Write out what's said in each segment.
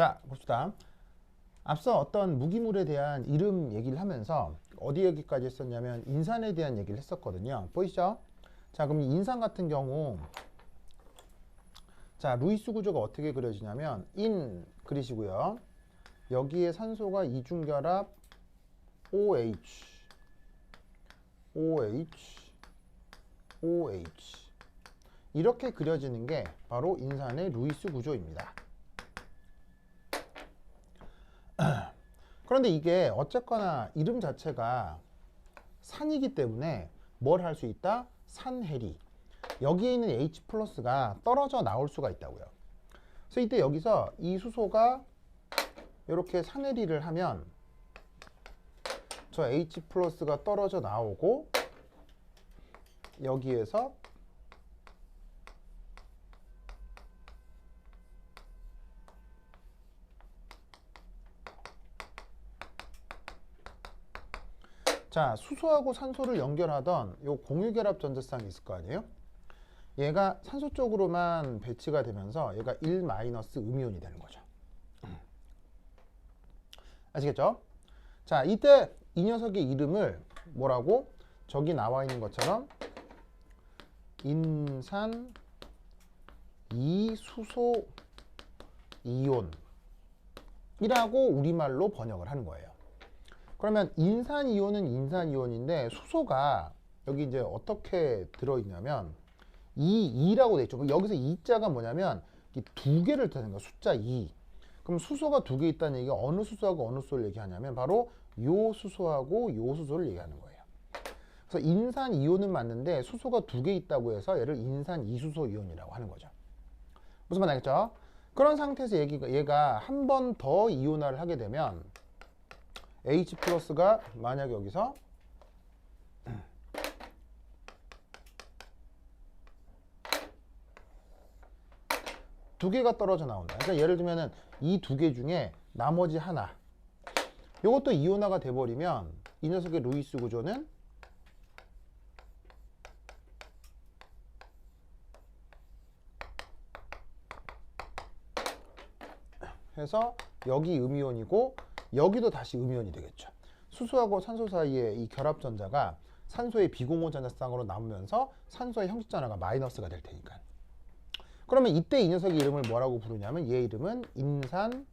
자, 봅시다. 앞서 어떤 무기물에 대한 이름 얘기를 하면서 어디 얘기까지 했었냐면 인산에 대한 얘기를 했었거든요. 보이시죠? 자, 그럼 이 인산 같은 경우 자, 루이스 구조가 어떻게 그려지냐면 인 그리시고요. 여기에 산소가 이중결합 OH OH OH 이렇게 그려지는 게 바로 인산의 루이스 구조입니다. 그런데 이게 어쨌거나 이름 자체가 산이기 때문에 뭘 할 수 있다? 산해리. 여기에 있는 H 플러스가 떨어져 나올 수가 있다고요. 그래서 이때 여기서 이 수소가 이렇게 산해리를 하면 저 H 플러스가 떨어져 나오고 여기에서 자, 수소하고 산소를 연결하던 요 공유결합 전자쌍이 있을 거 아니에요? 얘가 산소 쪽으로만 배치가 되면서 얘가 1- 음이온이 되는 거죠. 아시겠죠? 자, 이때 이 녀석의 이름을 뭐라고? 저기 나와 있는 것처럼 인산 이수소 이온이라고 우리말로 번역을 하는 거예요. 그러면 인산이온은 인산이온인데 수소가 여기 이제 어떻게 들어있냐면 2라고 돼 있죠. 여기서 2자가 뭐냐면 이 두 개를 뜻하는 거야. 숫자 2. 그럼 수소가 두 개 있다는 얘기가 어느 수소하고 어느 수소를 얘기하냐면 바로 요 수소하고 요 수소를 얘기하는 거예요. 그래서 인산이온은 맞는데 수소가 두 개 있다고 해서 얘를 인산이수소이온이라고 하는 거죠. 무슨 말 알겠죠? 그런 상태에서 얘가 한 번 더 이온화를 하게 되면 H 플러스가 만약 여기서 두 개가 떨어져 나온다. 그러니까 예를 들면은 이 두 개 중에 나머지 하나 이것도 이온화가 돼버리면 이 녀석의 루이스 구조는 해서 여기 음이온이고 여기도 다시 음이온이 되겠죠. 수소하고 산소 사이의 이 결합전자가 산소의 비공호 전자쌍으로 남으면서 산소의 형식전화가 마이너스가 될 테니까. 그러면 이때 이 녀석의 이름을 뭐라고 부르냐면 얘 이름은 인산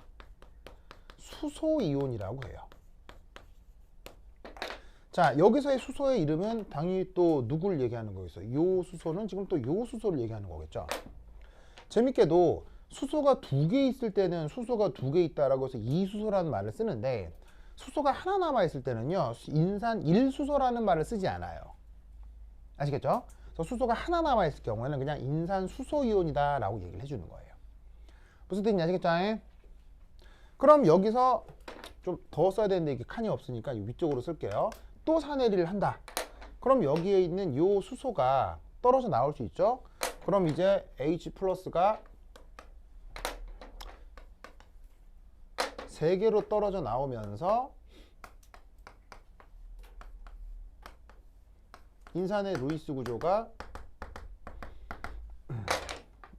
수소이온이라고 해요. 자, 여기서의 수소의 이름은 당연히 또 누구를 얘기하는 거겠어요? 요 수소는 지금 또 요 수소를 얘기하는 거겠죠. 재밌게도 수소가 두 개 있을 때는 수소가 두 개 있다라고 해서 이수소라는 말을 쓰는데 수소가 하나 남아 있을 때는요 인산 1수소라는 말을 쓰지 않아요. 아시겠죠? 그래서 수소가 하나 남아 있을 경우에는 그냥 인산 수소이온이다 라고 얘기를 해주는 거예요. 무슨 뜻인지 아시겠죠? 그럼 여기서 좀 더 써야 되는데 이게 칸이 없으니까 위쪽으로 쓸게요. 또 산해리를 한다. 그럼 여기에 있는 요 수소가 떨어져 나올 수 있죠? 그럼 이제 H 플러스가 3개로 떨어져 나오면서 인산의 루이스 구조가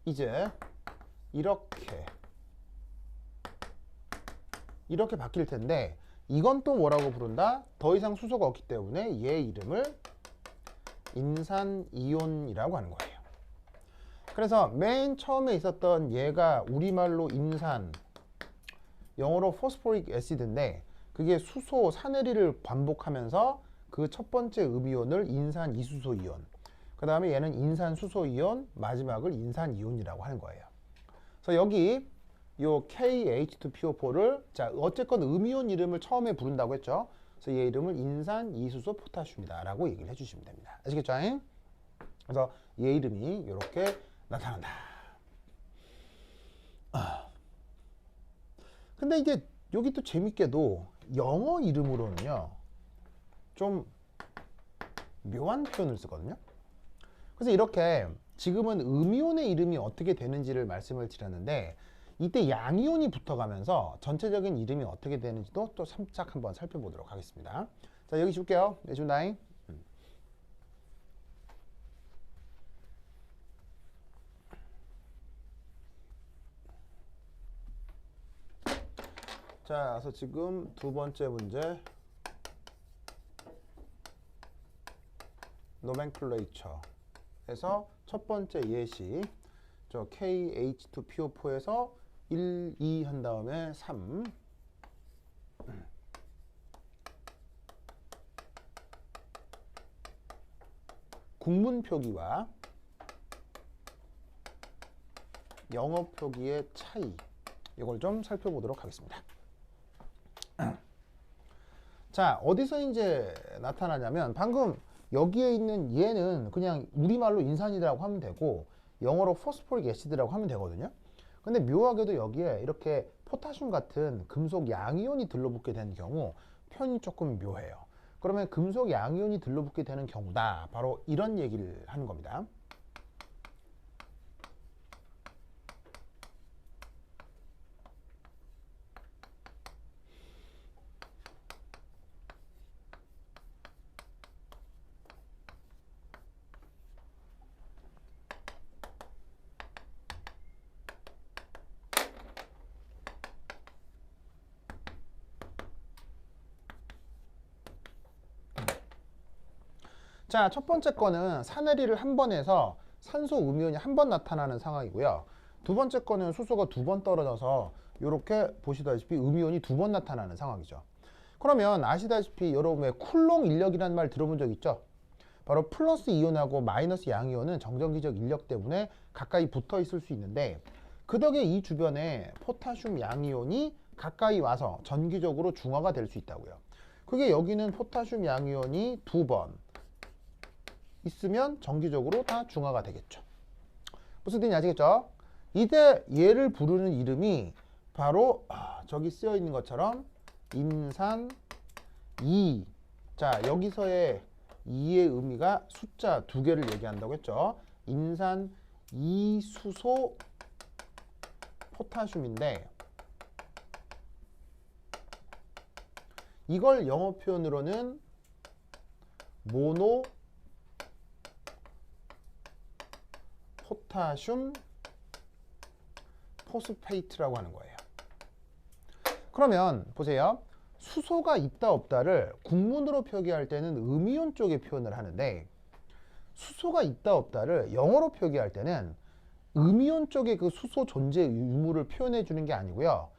이제 이렇게 바뀔 텐데 이건 또 뭐라고 부른다? 더 이상 수소가 없기 때문에 얘 이름을 인산이온이라고 하는 거예요. 그래서 맨 처음에 있었던 얘가 우리말로 인산, 영어로 포스포릭 애시드인데 그게 수소, 산해리를 반복하면서 그 첫 번째 음이온을 인산 이수소이온, 그 다음에 얘는 인산 수소이온, 마지막을 인산 이온이라고 하는 거예요. 그래서 여기 요 KH2PO4를 자 어쨌건 음이온 이름을 처음에 부른다고 했죠. 그래서 얘 이름을 인산 이수소 포타슘이다 라고 얘기를 해주시면 됩니다. 아시겠죠? 그래서 얘 이름이 이렇게 나타난다. 근데 이게 여기 또 재밌게도 영어 이름으로는요 좀 묘한 표현을 쓰거든요. 그래서 이렇게 지금은 음이온의 이름이 어떻게 되는지를 말씀을 드렸는데 이때 양이온이 붙어가면서 전체적인 이름이 어떻게 되는지도 또 살짝 한번 살펴보도록 하겠습니다. 자, 여기 줄게요. 네, 준다잉. 자, 그래서 지금 두 번째 문제 노멘클레이처에서 첫 번째 예시 저 KH2PO4에서 1, 2 한 다음에 3 국문 표기와 영어 표기의 차이 이걸 좀 살펴보도록 하겠습니다. 자, 어디서 이제 나타나냐면 방금 여기에 있는 얘는 그냥 우리말로 인산이라고 하면 되고 영어로 포스포릭 애시드라고 하면 되거든요. 근데 묘하게도 여기에 이렇게 포타슘 같은 금속 양이온이 들러붙게 되는 경우 표현이 조금 묘해요. 그러면 금속 양이온이 들러붙게 되는 경우다. 바로 이런 얘기를 하는 겁니다. 자, 첫 번째 거는 산해리를 한 번 해서 산소 음이온이 한 번 나타나는 상황이고요. 두 번째 거는 수소가 두 번 떨어져서 이렇게 보시다시피 음이온이 두 번 나타나는 상황이죠. 그러면 아시다시피 여러분 왜 쿨롱 인력이라는 말 들어본 적 있죠? 바로 플러스 이온하고 마이너스 양이온은 정전기적 인력 때문에 가까이 붙어 있을 수 있는데 그 덕에 이 주변에 포타슘 양이온이 가까이 와서 전기적으로 중화가 될 수 있다고요. 그게 여기는 포타슘 양이온이 두 번 있으면 정기적으로 다 중화가 되겠죠. 무슨 뜻인지 아시겠죠? 이때 얘를 부르는 이름이 바로 저기 쓰여 있는 것처럼 인산 2. 자, 여기서의 2의 의미가 숫자 두 개를 얘기한다고 했죠. 인산 2수소 포타슘인데 이걸 영어 표현으로는 모노 포타슘 포스페이트라고 하는 거예요. 그러면 보세요. 수소가 있다 없다를 국문으로 표기할 때는 음이온 쪽에 표현을 하는데 수소가 있다 없다를 영어로 표기할 때는 음이온 쪽에 그 수소 존재 유무를 표현해 주는 게 아니고요.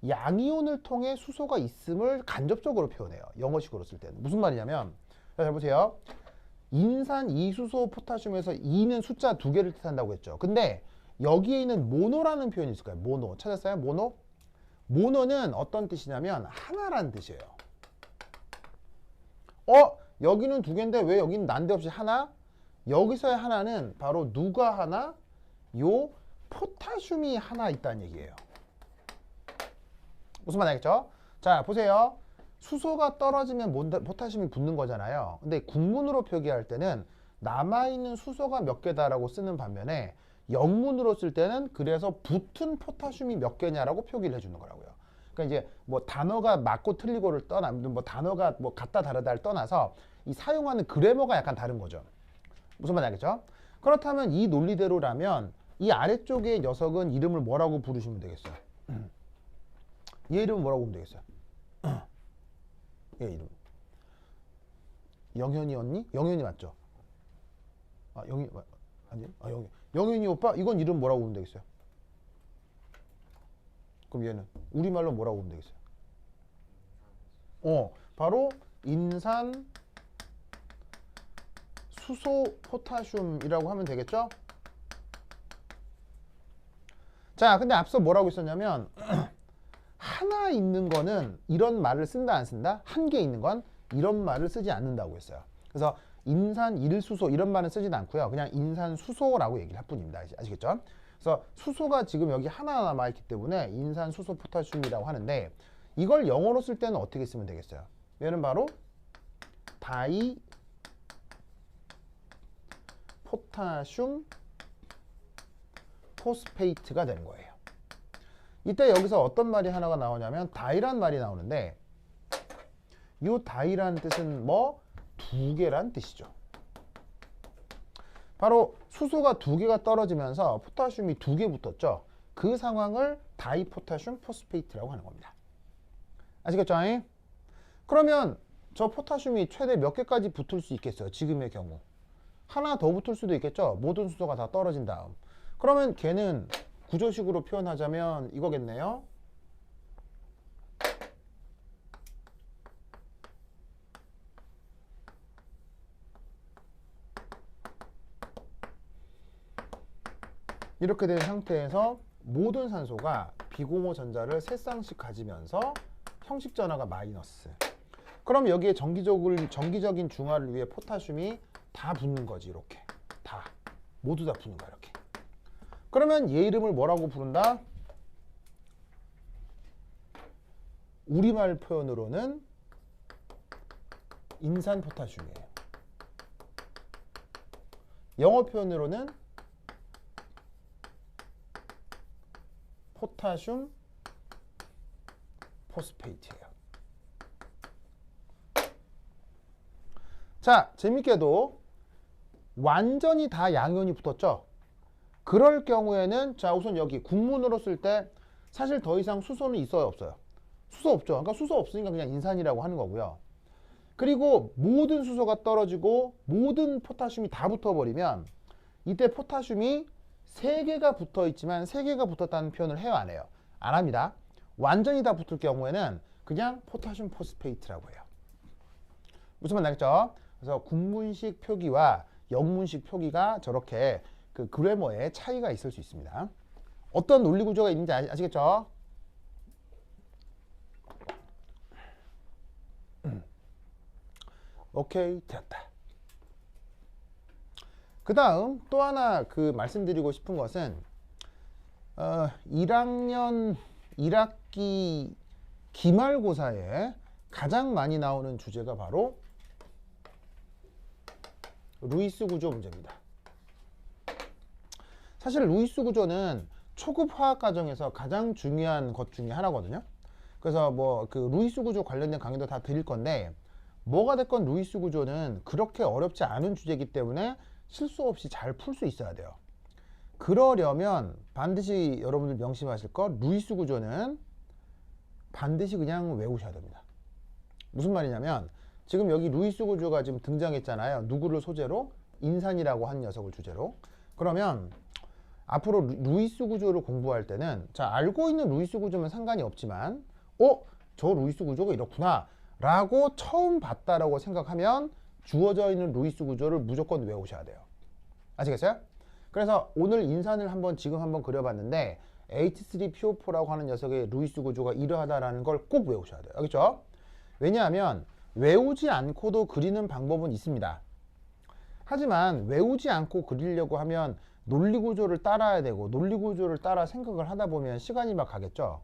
양이온을 통해 수소가 있음을 간접적으로 표현해요. 영어식으로 쓸 때는. 무슨 말이냐면 잘 보세요. 인산 2수소 포타슘에서 2는 숫자 두 개를 뜻한다고 했죠. 근데 여기에 있는 모노라는 표현이 있을 거예요. 모노. 찾았어요? 모노? 모노는 어떤 뜻이냐면 하나란 뜻이에요. 여기는 두 개인데 왜 여기는 난데없이 하나? 여기서의 하나는 바로 누가 하나? 요 포타슘이 하나 있다는 얘기예요. 무슨 말 알겠죠? 자, 보세요. 수소가 떨어지면 포타슘이 붙는 거잖아요. 근데 국문으로 표기할 때는 남아있는 수소가 몇 개다라고 쓰는 반면에 영문으로 쓸 때는 그래서 붙은 포타슘이 몇 개냐라고 표기를 해주는 거라고요. 그러니까 이제 뭐 단어가 맞고 틀리고를 떠나, 뭐 단어가 뭐 같다 다르다를 떠나서 이 사용하는 그래머가 약간 다른 거죠. 무슨 말인지 알겠죠? 그렇다면 이 논리대로라면 이 아래쪽의 녀석은 이름을 뭐라고 부르시면 되겠어요? 얘 이름은 뭐라고 보면 되겠어요? 얘 이름. 영현이 언니? 영현이 맞죠? 영현이 아니? 영현이 오빠? 이건 이름 뭐라고 보면 되겠어요? 그럼 얘는 우리말로 뭐라고 보면 되겠어요? 바로 인산 수소 포타슘이라고 하면 되겠죠? 자, 근데 앞서 뭐라고 했었냐면 하나 있는 거는 이런 말을 쓴다 안 쓴다? 한 개 있는 건 이런 말을 쓰지 않는다고 했어요. 그래서 인산 1수소 이런 말은 쓰진 않고요. 그냥 인산 수소라고 얘기를 할 뿐입니다. 아시겠죠? 그래서 수소가 지금 여기 하나 남아있기 때문에 인산 수소 포타슘이라고 하는데 이걸 영어로 쓸 때는 어떻게 쓰면 되겠어요? 얘는 바로 다이 포타슘 포스페이트가 되는 거예요. 이때 여기서 어떤 말이 하나가 나오냐면 다이란 말이 나오는데 이 다이라는 뜻은 뭐? 두 개란 뜻이죠. 바로 수소가 두 개가 떨어지면서 포타슘이 두 개 붙었죠. 그 상황을 다이포타슘 포스페이트라고 하는 겁니다. 아시겠죠? 그러면 저 포타슘이 최대 몇 개까지 붙을 수 있겠어요? 지금의 경우 하나 더 붙을 수도 있겠죠? 모든 수소가 다 떨어진 다음. 그러면 걔는 구조식으로 표현하자면 이거겠네요. 이렇게 된 상태에서 모든 산소가 비공호 전자를 3쌍씩 가지면서 형식 전하가 마이너스. 그럼 여기에 정기적인 중화를 위해 포타슘이 다 붙는 거지. 이렇게 다 모두 다 붙는 거야. 이렇게. 그러면 얘 이름을 뭐라고 부른다? 우리말 표현으로는 인산 포타슘이에요. 영어 표현으로는 포타슘 포스페이트예요. 자, 재밌게도 완전히 다 양이온이 붙었죠. 그럴 경우에는 자, 우선 여기 국문으로 쓸 때 사실 더 이상 수소는 있어요, 없어요? 수소 없죠. 그러니까 수소 없으니까 그냥 인산이라고 하는 거고요. 그리고 모든 수소가 떨어지고 모든 포타슘이 다 붙어버리면 이때 포타슘이 3개가 붙어 있지만 3개가 붙었다는 표현을 해요, 안 해요? 안 합니다. 완전히 다 붙을 경우에는 그냥 포타슘 포스페이트라고 해요. 무슨 말 나겠죠? 그래서 국문식 표기와 영문식 표기가 저렇게 그 그래머에 차이가 있을 수 있습니다. 어떤 논리 구조가 있는지 아시겠죠? 오케이, 됐다. 그 다음 또 하나 그 말씀드리고 싶은 것은 1학년 1학기 기말고사에 가장 많이 나오는 주제가 바로 루이스 구조 문제입니다. 사실 루이스 구조는 초급 화학 과정에서 가장 중요한 것 중에 하나거든요. 그래서 뭐 그 루이스 구조 관련된 강의도 다 드릴 건데 뭐가 됐건 루이스 구조는 그렇게 어렵지 않은 주제이기 때문에 실수 없이 잘 풀 수 있어야 돼요. 그러려면 반드시 여러분들 명심하실 거 루이스 구조는 반드시 그냥 외우셔야 됩니다. 무슨 말이냐면 지금 여기 루이스 구조가 지금 등장했잖아요. 누구를 소재로? 인산이라고 한 녀석을 주제로. 그러면 앞으로 루이스 구조를 공부할 때는 자, 알고 있는 루이스 구조면 상관이 없지만 저 루이스 구조가 이렇구나 라고 처음 봤다라고 생각하면 주어져 있는 루이스 구조를 무조건 외우셔야 돼요. 아시겠어요? 그래서 오늘 인산을 지금 한번 그려봤는데 H3PO4라고 하는 녀석의 루이스 구조가 이러하다라는 걸 꼭 외우셔야 돼요. 알겠죠? 왜냐하면 외우지 않고도 그리는 방법은 있습니다. 하지만 외우지 않고 그리려고 하면 논리 구조를 따라야 되고 논리 구조를 따라 생각을 하다 보면 시간이 막 가겠죠.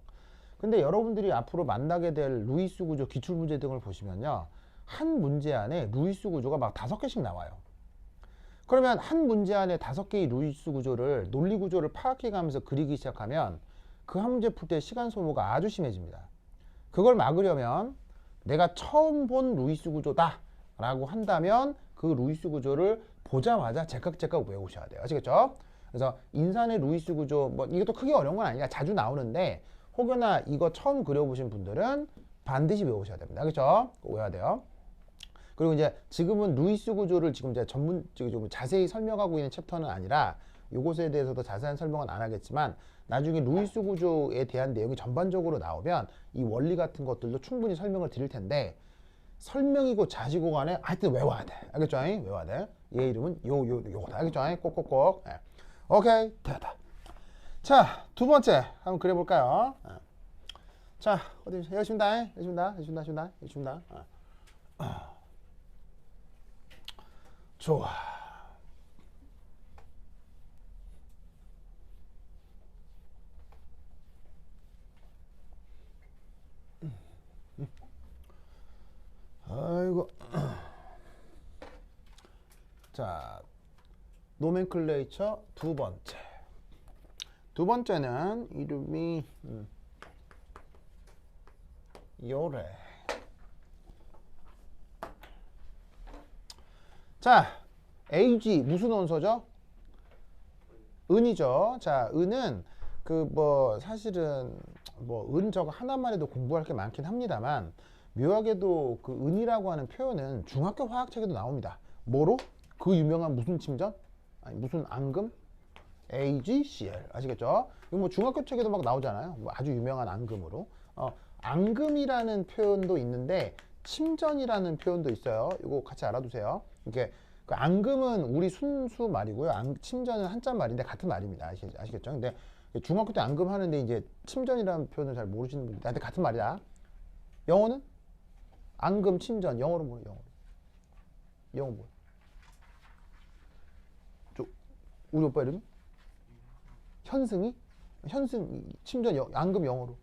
근데 여러분들이 앞으로 만나게 될 루이스 구조 기출문제 등을 보시면요, 한 문제 안에 루이스 구조가 막 5개씩 나와요. 그러면 한 문제 안에 5개의 루이스 구조를 논리 구조를 파악해 가면서 그리기 시작하면 그 한 문제 풀 때 시간 소모가 아주 심해집니다. 그걸 막으려면 내가 처음 본 루이스 구조다 라고 한다면 그 루이스 구조를 보자마자 제깍제깍 외우셔야 돼요. 아시겠죠? 그래서 인산의 루이스 구조 뭐 이것도 크게 어려운 건 아니야. 자주 나오는데 혹여나 이거 처음 그려보신 분들은 반드시 외우셔야 됩니다. 알겠죠? 외워야 돼요. 그리고 이제 지금은 루이스 구조를 지금 이제 좀 자세히 설명하고 있는 챕터는 아니라 이것에 대해서도 자세한 설명은 안 하겠지만 나중에 루이스 구조에 대한 내용이 전반적으로 나오면 이 원리 같은 것들도 충분히 설명을 드릴 텐데 설명이고 자시고 간에 하여튼 외워야 돼. 알겠죠? 외워야 돼. 얘 이름은 요거다. 알겠죠? 꼭꼭꼭. 네. 오케이, 됐다. 자, 두 번째 한번 그려볼까요? 자, 어디 여기 있습니다. 좋아. 아이고. 자, 노멘클레이처 두 번째. 두 번째는 이름이 요래. 자, Ag 무슨 원소죠? 은이죠. 자, 은은 그 뭐 사실은 뭐 은 저거 하나만 해도 공부할 게 많긴 합니다만 묘하게도 그 은이라고 하는 표현은 중학교 화학책에도 나옵니다. 뭐로? 그 유명한 무슨 침전? 아니 무슨 앙금? AgCl 아시겠죠? 이거 뭐 중학교 책에도 막 나오잖아요. 뭐 아주 유명한 앙금으로. 앙금이라는 표현도 있는데 침전이라는 표현도 있어요. 이거 같이 알아두세요. 이게 그 앙금은 우리 순수 말이고요. 침전은 한자 말인데 같은 말입니다. 아시겠죠? 근데 중학교 때 앙금 하는데 이제 침전이라는 표현을 잘 모르시는 분들 나한테 같은 말이다. 영어는 앙금 침전 영어로 뭐예요? 영어 뭐예요? 우리 오빠 이름이? 현승이? 침전 앙금 영어로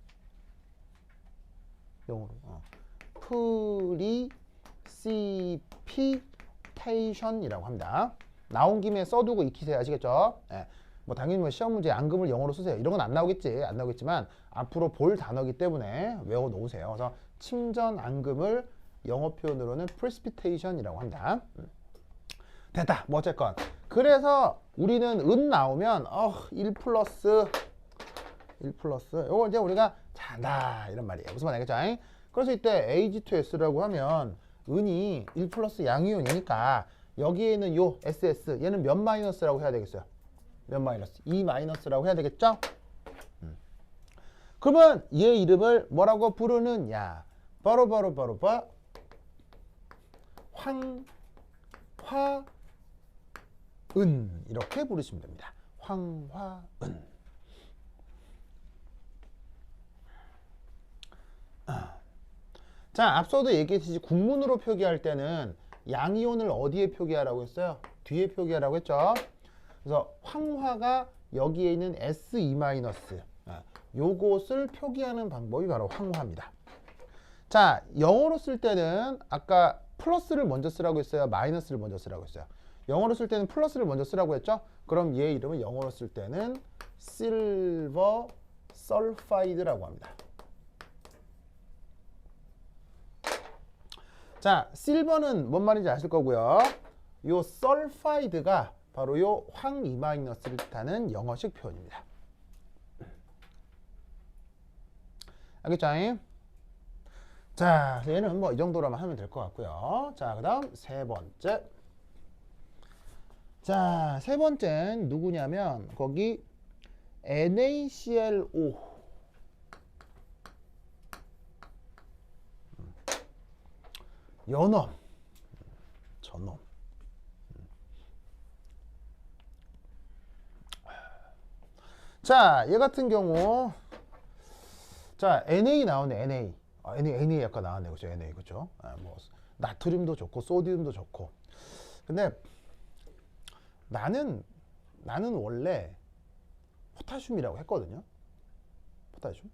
프리시피테이션이라고 합니다. 나온 김에 써두고 익히세요. 아시겠죠? 예. 뭐 당연히 뭐 시험 문제 앙금을 영어로 쓰세요. 이런 건 안 나오겠지만 앞으로 볼 단어기 때문에 외워 놓으세요. 그래서 침전 앙금을 영어 표현으로는 precipitation이라고 합니다. 됐다. 뭐 어쨌건 그래서 우리는 은 나오면 1 플러스 요거 이제 우리가 잔다 이런 말이에요. 무슨 말 알겠죠? 그래서 이때 Ag2S라고 하면 은이 1 플러스 양이온이니까 여기에는 요 SS 얘는 몇 마이너스라고 해야 되겠어요? 몇 마이너스? 2 마이너스라고 해야 되겠죠? 그러면 얘 이름을 뭐라고 부르느냐? 바로 황화은 이렇게 부르시면 됩니다. 황화은. 자, 앞서도 얘기했듯이 국문으로 표기할 때는 양이온을 어디에 표기하라고 했어요? 뒤에 표기하라고 했죠. 그래서 황화가 여기에 있는 S2- 요것을 표기하는 방법이 바로 황화입니다. 자, 영어로 쓸 때는 아까 플러스를 먼저 쓰라고 했어요? 마이너스를 먼저 쓰라고 했어요? 영어로 쓸 때는 플러스를 먼저 쓰라고 했죠? 그럼 얘 이름을 영어로 쓸 때는 실버 설파이드라고 합니다. 자, 실버는 뭔 말인지 아실 거고요. 요 설파이드가 바로 요 황2-를 뜻하는 영어식 표현입니다. 알겠죠? 자, 얘는 뭐 이 정도로만 하면 될 것 같고요. 자, 그 다음 세 번째. 자, 세 번째는 누구냐면 거기 NaClO 연엄 전엄. 자, 얘 같은 경우 자, Na 나오네. Na 아까 나왔네. 그죠? Na 그죠? 뭐 나트륨도 좋고 소디움도 좋고. 근데 나는 원래 포타슘이라고 했거든요. 포타슘.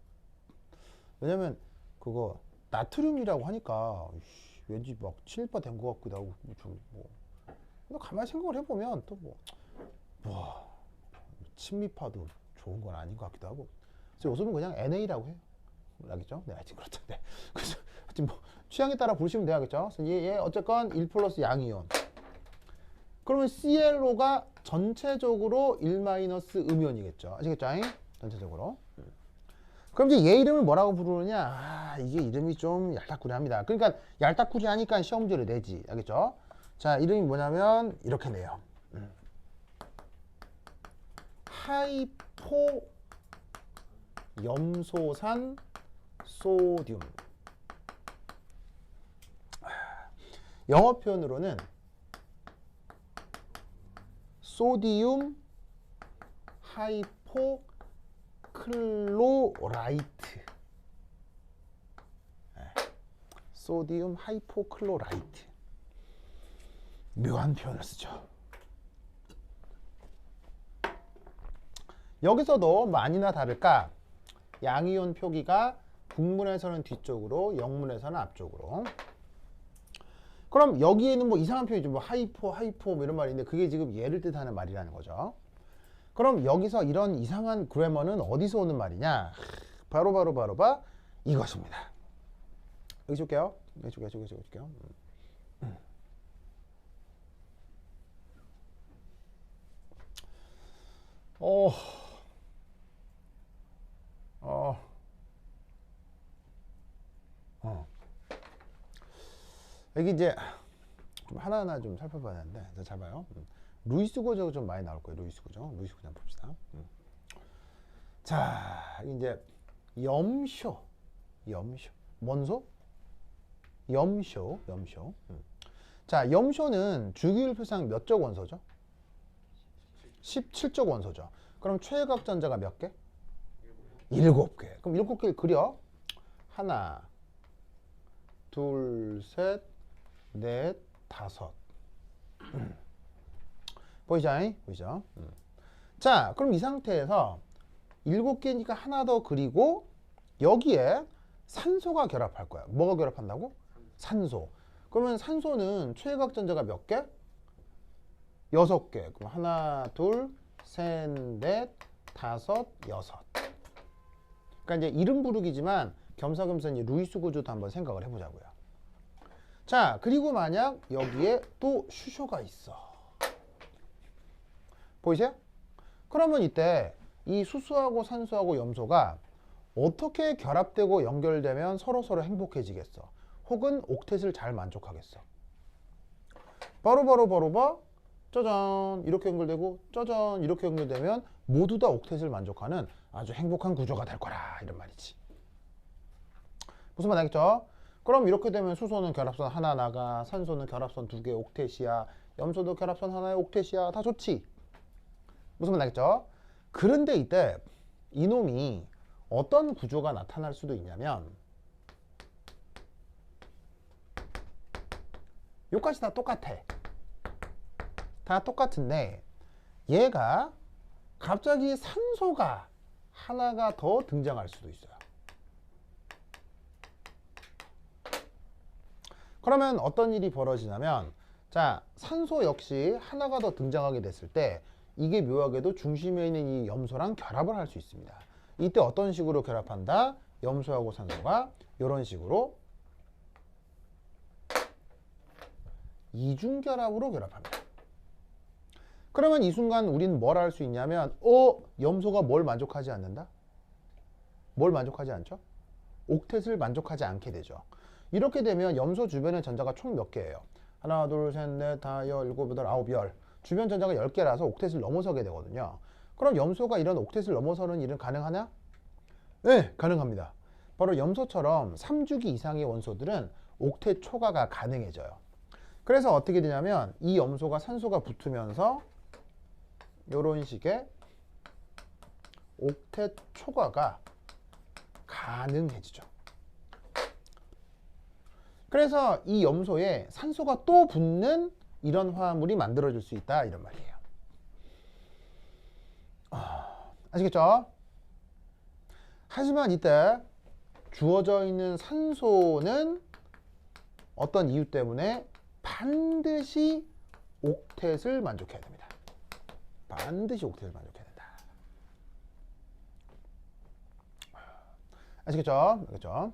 왜냐면 그거 나트륨이라고 하니까 왠지 막 친일파 된 것 같기도 하고 좀 뭐. 근데 가만히 생각을 해보면 또 뭐 친미파도 좋은 건 아닌 것 같기도 하고. 그래서 요즘은 그냥 NA라고 해요. 알겠죠? 네, 하여튼 그렇죠. 네. 그래서 하여튼 뭐 취향에 따라 부르시면 돼야겠죠. 그래서 얘 어쨌건 1 플러스 양이온. 그러면 ClO가 전체적으로 1 마이너스 음이온이겠죠. 아시겠죠? 전체적으로. 그럼 이제 얘 이름을 뭐라고 부르느냐? 이게 이름이 좀 얄딱구리합니다. 그러니까 얄딱구리하니까 시험 문제를 내지. 알겠죠? 자, 이름이 뭐냐면 이렇게 내요. 하이포 염소산 소듐. 영어 표현으로는 소디움 하이포클로라이트. 소디움 하이포클로라이트. 묘한 표현을 쓰죠. 여기서도 뭐 아니나 다를까 양이온 표기가 국문에서는 뒤쪽으로, 영문에서는 앞쪽으로. 그럼 여기에는 뭐 이상한 표현이죠. 뭐 하이포 뭐 이런 말인데 그게 지금 얘를 뜻하는 말이라는 거죠. 그럼 여기서 이런 이상한 그래머는 어디서 오는 말이냐? 바로 이것입니다. 여기 줄게요. 여기 줄게요. 여기 이제 좀 하나하나 좀 살펴봐야 하는데, 자, 잘 봐요. 루이스 구조가 좀 많이 나올 거예요. 루이스 구조. 루이스 구조 한번 봅시다. 자, 이제 염쇼. 뭔소? 염쇼. 자, 염쇼는 주기율표상 몇 적 원소죠? 17적 원소죠. 그럼 최각전자가 몇 개? 7개. 그럼 7개를 그려. 하나, 둘, 셋, 넷, 다섯. 보이죠? 보이죠? 자, 그럼 이 상태에서 7개니까 하나 더 그리고 여기에 산소가 결합할 거야. 뭐가 결합한다고? 산소. 그러면 산소는 최각전자가 몇 개? 6개. 그럼 하나, 둘, 셋, 넷, 다섯, 여섯. 그러니까 이제 이름 부르기지만 겸사겸사 이제 루이스 구조도 한번 생각을 해보자고요. 자, 그리고 만약 여기에 또 수소가 있어. 보이세요? 그러면 이때 이 수소하고 산소하고 염소가 어떻게 결합되고 연결되면 서로서로 행복해지겠어? 혹은 옥텟을 잘 만족하겠어? 바로 짜잔 이렇게 연결되고 짜잔 이렇게 연결되면 모두 다 옥텟을 만족하는 아주 행복한 구조가 될 거라 이런 말이지. 무슨 말 알겠죠? 그럼 이렇게 되면 수소는 결합선 하나 나가, 산소는 결합선 2개 옥텟이야, 염소도 결합선 하나의 옥텟이야. 다 좋지? 무슨 말 알겠죠? 그런데 이때 이놈이 어떤 구조가 나타날 수도 있냐면 요까지 다 똑같아. 다 똑같은데 얘가 갑자기 산소가 하나가 더 등장할 수도 있어요. 그러면 어떤 일이 벌어지냐면 자, 산소 역시 하나가 더 등장하게 됐을 때 이게 묘하게도 중심에 있는 이 염소랑 결합을 할 수 있습니다. 이때 어떤 식으로 결합한다? 염소하고 산소가 이런 식으로 이중결합으로 결합합니다. 그러면 이 순간 우리는 뭘 할 수 있냐면 염소가 뭘 만족하지 않는다? 뭘 만족하지 않죠? 옥텟을 만족하지 않게 되죠. 이렇게 되면 염소 주변의 전자가 총 몇 개예요? 하나, 둘, 셋, 넷, 다, 여, 일곱, 여덟, 아홉, 열. 주변 전자가 10개라서 옥텟을 넘어서게 되거든요. 그럼 염소가 이런 옥텟을 넘어서는 일은 가능하냐? 네, 가능합니다. 바로 염소처럼 3주기 이상의 원소들은 옥텟 초과가 가능해져요. 그래서 어떻게 되냐면 이 염소가 산소가 붙으면서 이런 식의 옥텟 초과가 가능해지죠. 그래서 이 염소에 산소가 또 붙는 이런 화합물이 만들어질 수 있다 이런 말이에요. 아시겠죠? 하지만 이때 주어져 있는 산소는 어떤 이유 때문에 반드시 옥텟을 만족해야 됩니다. 반드시 옥텟을 만족해야 된다. 아시겠죠? 알겠죠?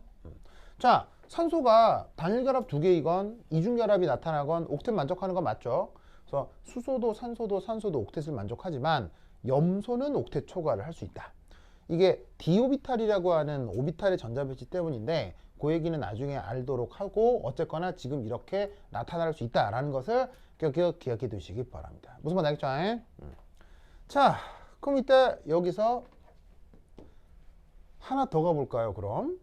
자, 산소가 단일결합 2개이건 이중결합이 나타나건 옥텟 만족하는 건 맞죠? 그래서 수소도 산소도 옥텟을 만족하지만 염소는 옥텟 초과를 할 수 있다. 이게 디오비탈이라고 하는 오비탈의 전자배치 때문인데 그 얘기는 나중에 알도록 하고 어쨌거나 지금 이렇게 나타날 수 있다라는 것을 기억해 두시기 바랍니다. 무슨 말 알겠죠? 자, 그럼 이때 여기서 하나 더 가볼까요? 그럼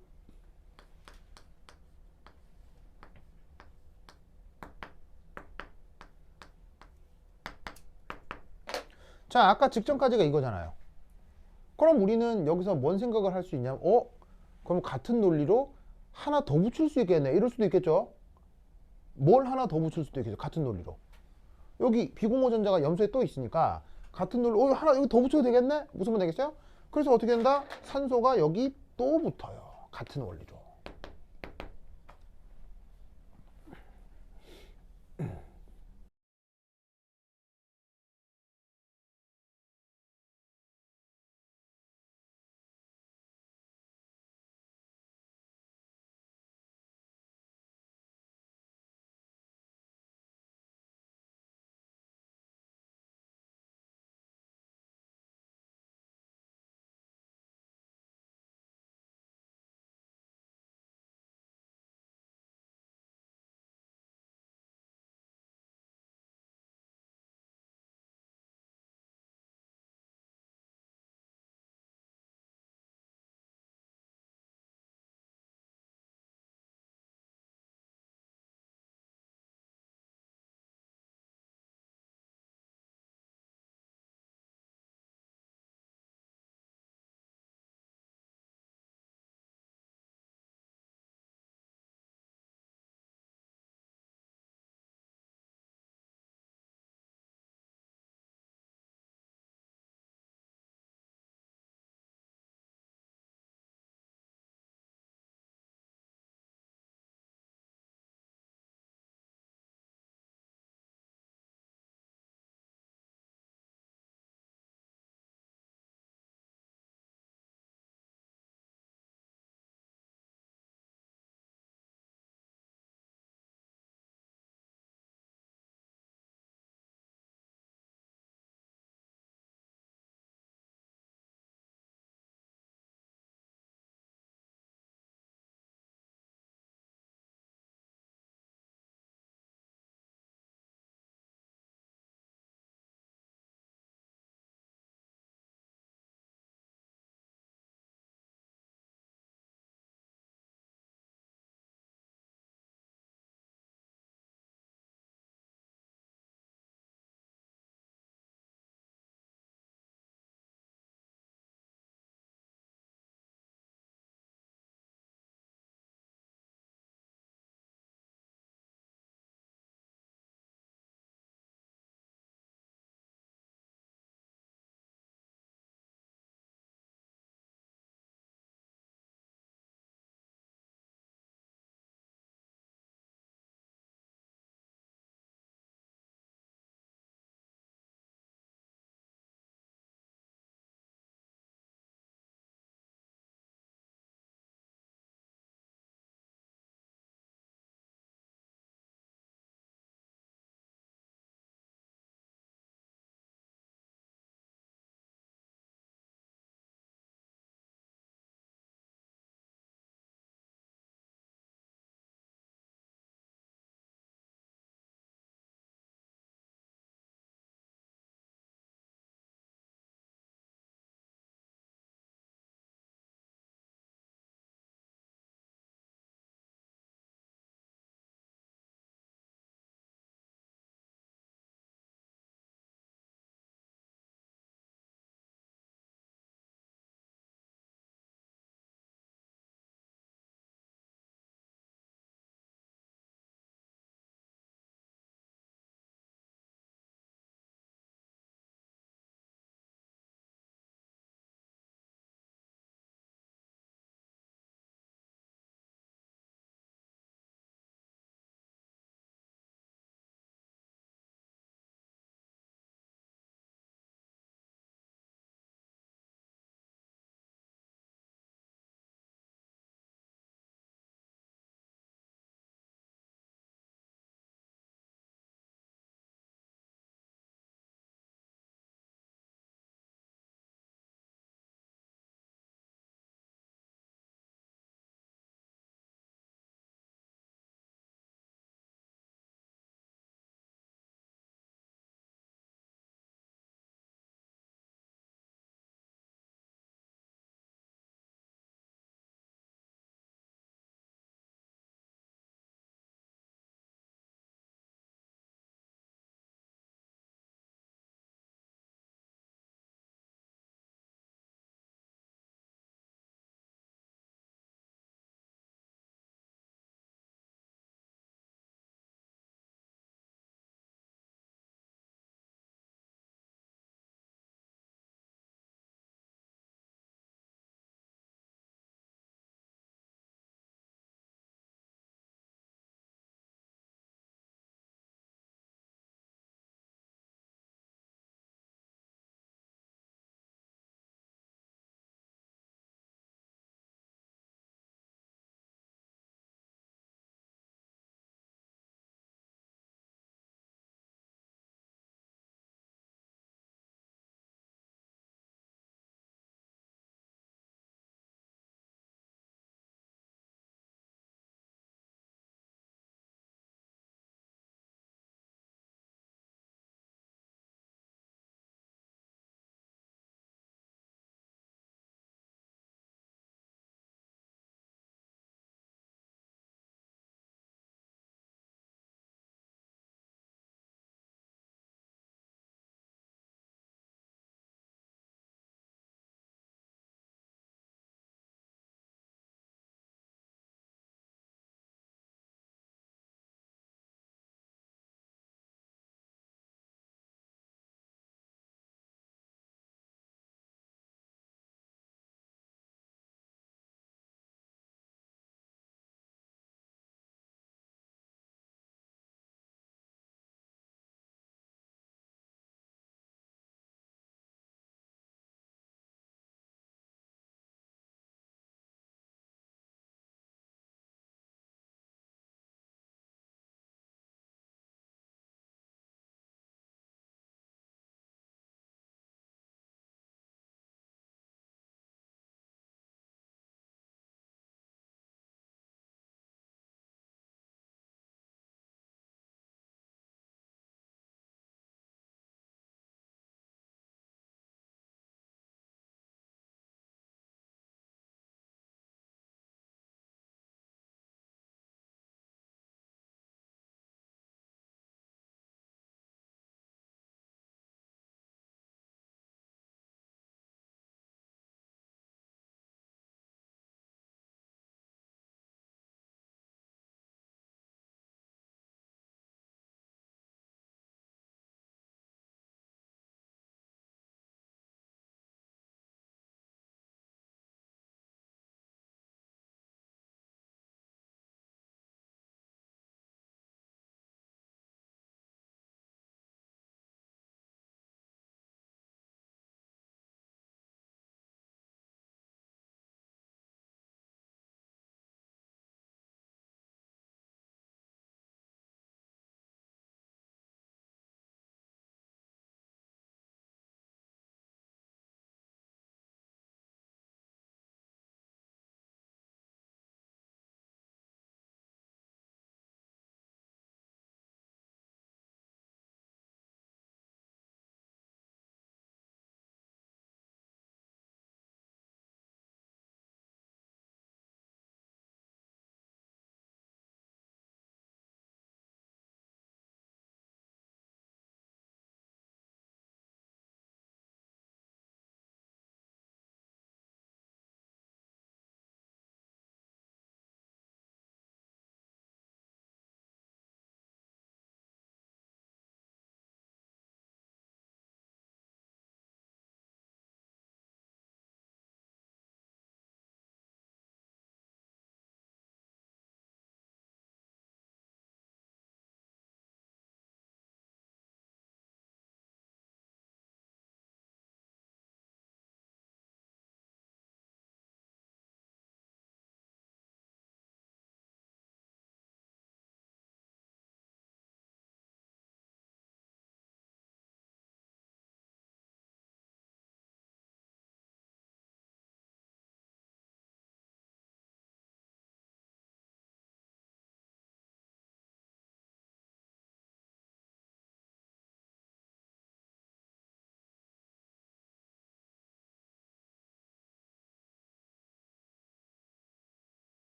자, 아까 직전까지가 이거잖아요. 그럼 우리는 여기서 뭔 생각을 할 수 있냐면 그럼 같은 논리로 하나 더 붙일 수 있겠네. 이럴 수도 있겠죠. 뭘 하나 더 붙일 수도 있겠죠. 같은 논리로. 여기 비공호 전자가 염소에 또 있으니까 같은 논리로 하나 여기 더 붙여도 되겠네? 무슨 말 되겠어요? 그래서 어떻게 된다? 산소가 여기 또 붙어요. 같은 원리로.